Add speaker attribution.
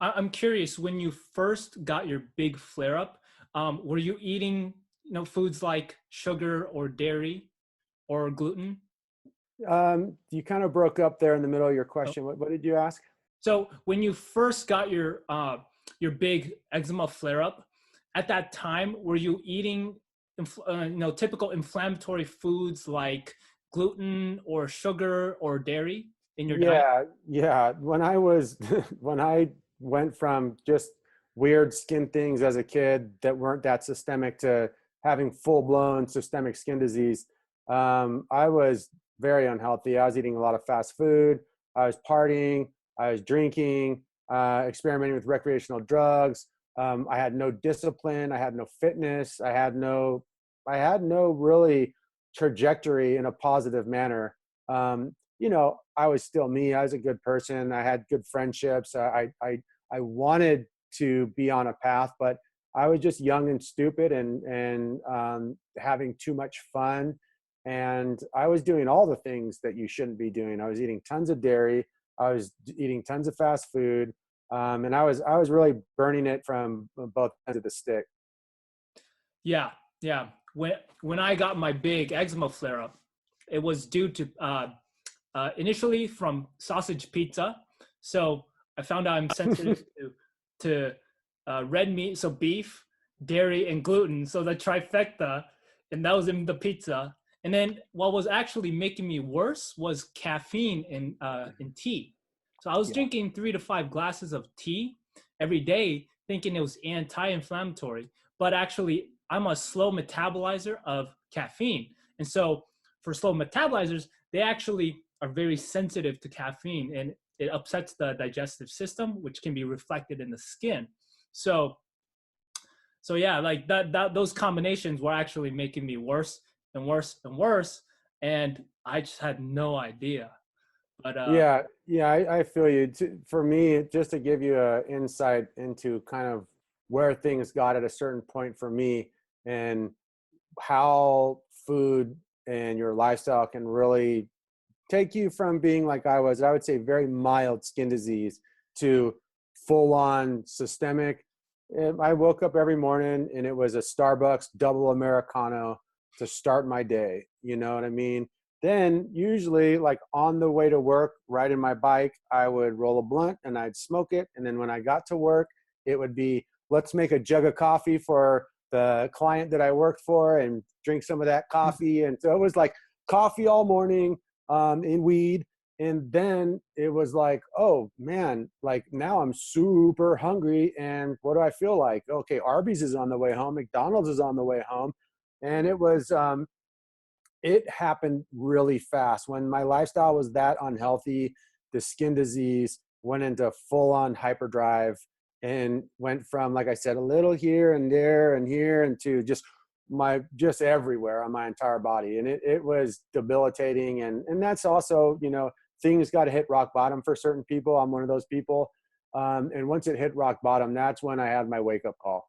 Speaker 1: I'm curious, when you first got your big flare up, were you eating, foods like sugar or dairy or gluten?
Speaker 2: You kind of broke up there in the middle of your
Speaker 1: Oh,
Speaker 2: question. What did you ask?
Speaker 1: so when you first got your big eczema flare up, at that time, were you eating, typical inflammatory foods like gluten or sugar or dairy in your diet?
Speaker 2: Yeah, yeah. When I was, when I went from just weird skin things as a kid that weren't that systemic to having full blown systemic skin disease, I was very unhealthy. I was eating a lot of fast food. I was partying. I was drinking, experimenting with recreational drugs. I had no discipline. I had no fitness. I had no really trajectory in a positive manner. I was still me. I was a good person. I had good friendships. I wanted to be on a path, but I was just young and stupid and having too much fun. And I was doing all the things that you shouldn't be doing. I was eating tons of dairy. I was eating tons of fast food, and I was really burning it from both ends of the stick.
Speaker 1: Yeah, yeah. When I got my big eczema flare up, it was due to initially from sausage pizza. So I found out I'm sensitive to red meat, so beef, dairy, and gluten. So the trifecta, and that was in the pizza. And then what was actually making me worse was caffeine in tea. So I was
Speaker 2: Yeah.
Speaker 1: drinking 3 to 5 glasses of tea every day, thinking it was anti-inflammatory, but actually I'm a slow metabolizer of caffeine. And so for slow metabolizers, they actually are very sensitive to caffeine, and it upsets the digestive system, which can be reflected in the skin. So so yeah, like that those combinations were actually making me worse and worse and worse, and I just had no idea. But
Speaker 2: Yeah, yeah, I feel you. For me, just to give you an insight into kind of where things got at a certain point for me and how food and your lifestyle can really take you from being like I would say very mild skin disease to full on systemic. I woke up every morning and it was a Starbucks double Americano to start my day. You know what I mean? Then usually like on the way to work, riding my bike, I would roll a blunt and I'd smoke it. And then when I got to work, it would be, let's make a jug of coffee for the client that I worked for and drink some of that coffee. And so it was like coffee all morning, in weed. And then it was like, oh man, like now I'm super hungry. And what do I feel like? Okay, Arby's is on the way home. McDonald's is on the way home. And it happened really fast. When my lifestyle was that unhealthy, the skin disease went into full on hyperdrive and went from, like I said, a little here and there and here into just everywhere on my entire body. And it was debilitating. And that's also, things got to hit rock bottom for certain people. I'm one of those people. And once it hit rock bottom, that's when I had my wake up call.